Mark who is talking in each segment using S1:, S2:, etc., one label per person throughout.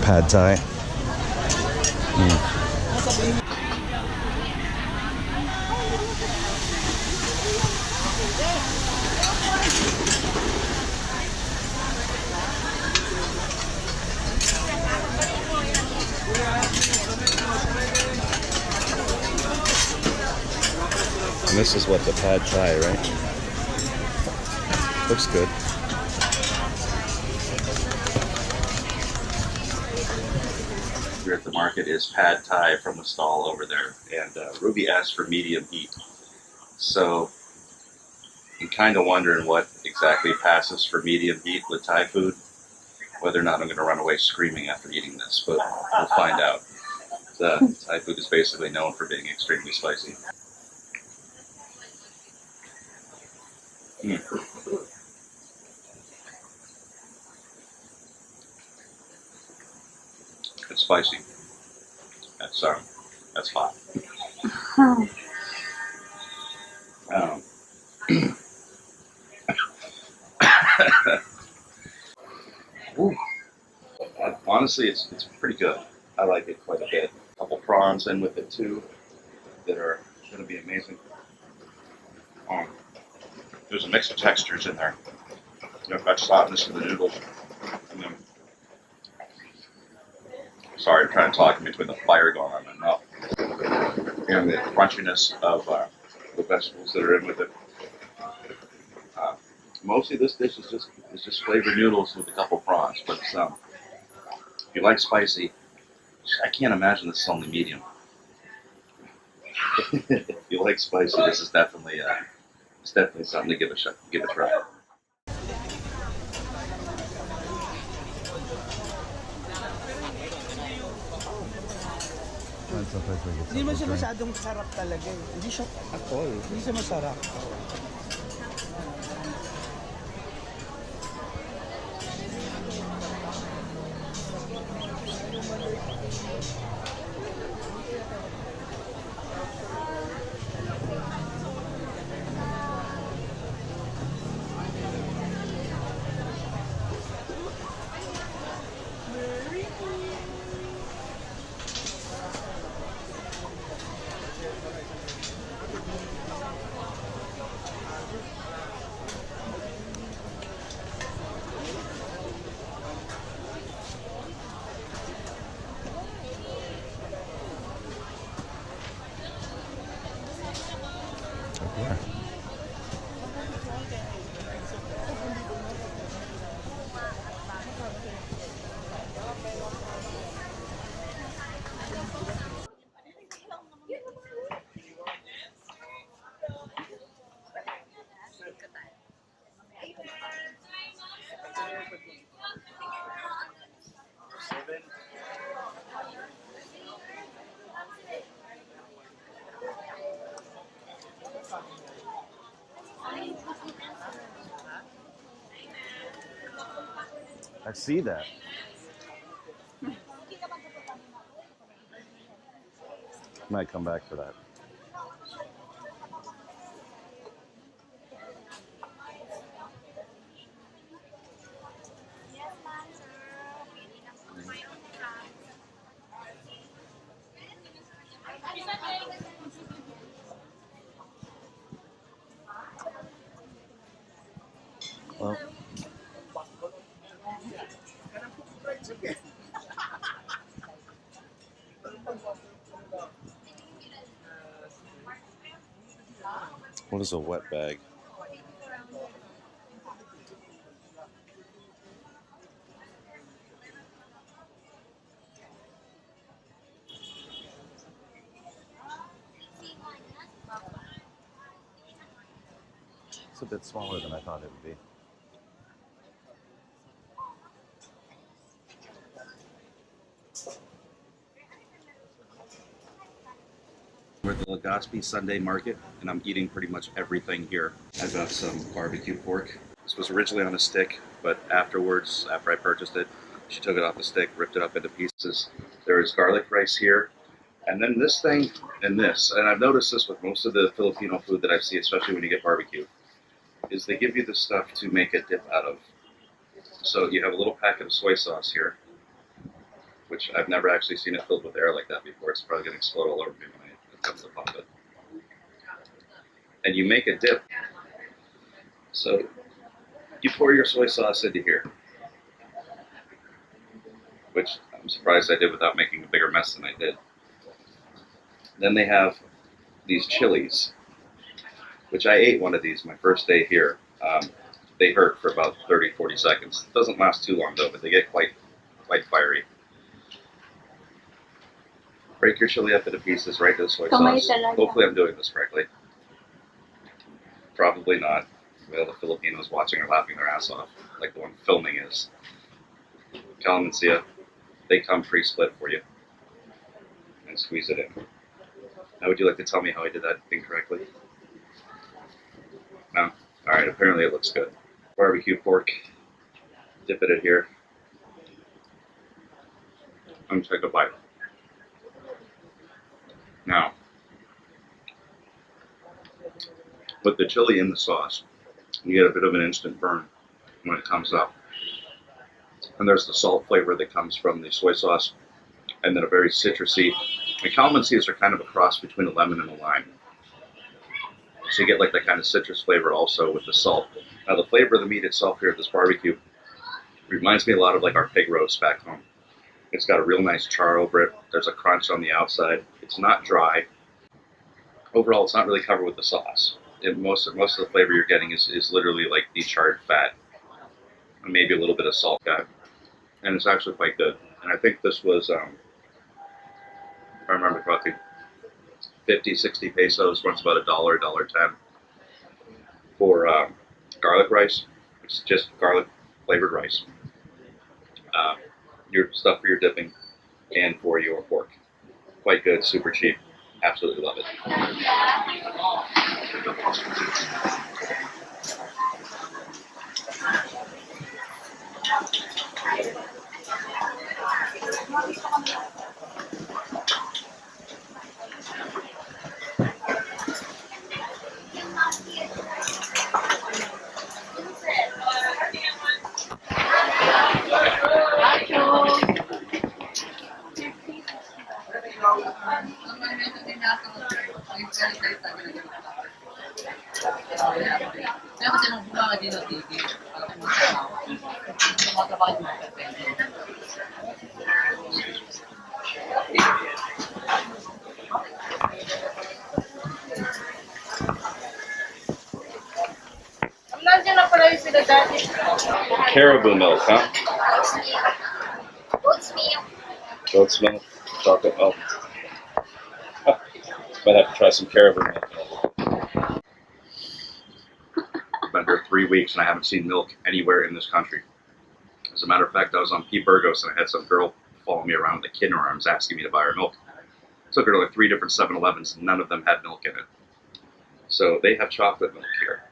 S1: pad thai. And this is what the pad thai, right? Looks good.
S2: Here at the market is pad thai from the stall over there, and Ruby asked for medium heat. So I'm kind of wondering what exactly passes for medium heat with Thai food. Whether or not I'm going to run away screaming after eating this, but we'll find out. The Thai food is basically known for being extremely spicy. It's spicy. That's hot. Ooh. Honestly, it's pretty good. I like it quite a bit. A couple prawns in with it too that are going to be amazing. There's a mix of textures in there. You've got softness in the noodles. And then, sorry, I'm trying to talk in between the fire going on in my mouth. And the crunchiness of the vegetables that are in with it. Mostly this dish is just flavored noodles with a couple prawns, but if you like spicy, I can't imagine this is only medium. If you like spicy, this is definitely something to give a try.
S3: Hindi mo siya masyadong sarap talaga eh. Hindi siya at all. Hindi siya masarap.
S1: I see that. Might come back for that. Well, what is a wet bag? It's a bit smaller than I thought it would be.
S2: We're at the Legazpi Sunday Market, and I'm eating pretty much everything here. I got some barbecue pork. This was originally on a stick, but afterwards, after I purchased it, she took it off the stick, ripped it up into pieces. There is garlic rice here, and then this thing and this. And I've noticed this with most of the Filipino food that I see, especially when you get barbecue, is they give you the stuff to make a dip out of. So you have a little packet of soy sauce here. which I've never actually seen it filled with air like that before. It's probably going to explode all over me when I attempt to pop it. And you make a dip. So you pour your soy sauce into here, which I'm surprised I did without making a bigger mess than I did. Then they have these chilies, which I ate one of these my first day here. They hurt for about 30-40 seconds. It doesn't last too long though, but they get quite fiery. Break your chili up into pieces, right to the soy sauce. Hopefully I'm doing this correctly. Probably not. Well, the Filipinos watching are laughing their ass off, like the one filming is. Calamansia, they come pre-split for you. And squeeze it in. Now would you like to tell me how I did that incorrectly? No? Alright, apparently it looks good. Barbecue pork. Dip it in here. And take a bite. Now, with the chili in the sauce, you get a bit of an instant burn when it comes up. And there's the salt flavor that comes from the soy sauce, and then a very citrusy. The calamansias are kind of a cross between a lemon and a lime. So you get like that kind of citrus flavor also with the salt. Now the flavor of the meat itself here at this barbecue reminds me a lot of like our pig roast back home. It's got a real nice char over it. There's a crunch on the outside. It's not dry. Overall, it's not really covered with the sauce. Most of the flavor you're getting is literally like the charred fat. And maybe a little bit of salt guy. And it's actually quite good. And I think this was, if I remember correctly, 50, 60 pesos, once about $1, $1.10 for garlic rice, which is just garlic flavored rice. Your stuff for your dipping and for your pork. Quite good, super cheap. Absolutely love it. Caribou milk, huh?
S4: Goat's milk.
S2: Goat's milk, chocolate milk. Might have to try some caribou milk. I've been here 3 weeks and I haven't seen milk anywhere in this country. As a matter of fact, I was on P. Burgos and I had some girl follow me around with a kid in her arms asking me to buy her milk. Took her to like 3 different 7-Elevens and none of them had milk in it. So they have chocolate milk here,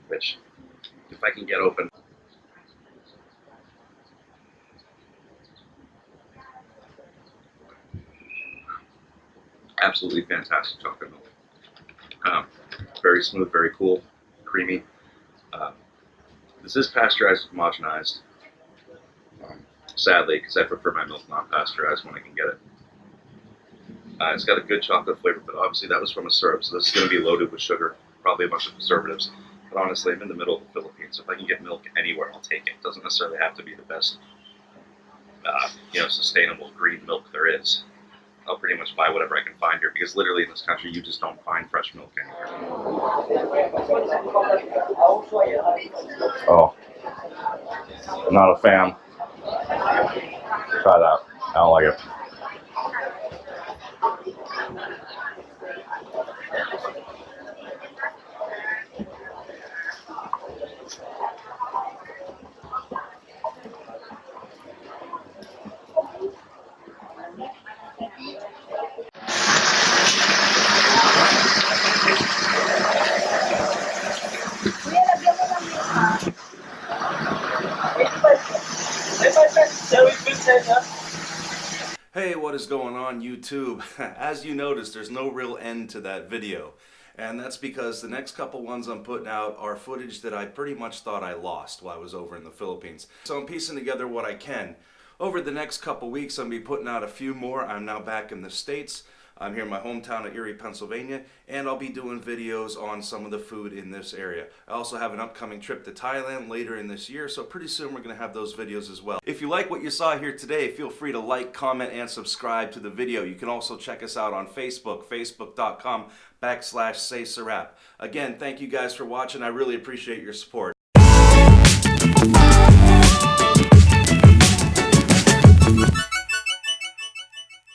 S2: which if I can get open. Absolutely fantastic chocolate milk. Very smooth, very cool, creamy. This is pasteurized, homogenized. Sadly, because I prefer my milk non-pasteurized when I can get it. It's got a good chocolate flavor, but obviously that was from a syrup, so this is going to be loaded with sugar, probably a bunch of preservatives. But honestly, I'm in the middle of the Philippines, so if I can get milk anywhere, I'll take it. It doesn't necessarily have to be the best, sustainable green milk there is. I'll pretty much buy whatever I can find here, because literally in this country, you just don't find fresh milk anywhere.
S1: Oh, not a fan. Try that. I don't like it.
S5: Hey, what is going on YouTube? As you noticed, there's no real end to that video. And that's because the next couple ones I'm putting out are footage that I pretty much thought I lost while I was over in the Philippines. So I'm piecing together what I can. Over the next couple weeks, I'm going to be putting out a few more. I'm now back in the States. I'm here in my hometown of Erie, Pennsylvania, and I'll be doing videos on some of the food in this area. I also have an upcoming trip to Thailand later in this year, so pretty soon we're going to have those videos as well. If you like what you saw here today, feel free to like, comment, and subscribe to the video. You can also check us out on Facebook, facebook.com/SaySarap. Again, thank you guys for watching. I really appreciate your support.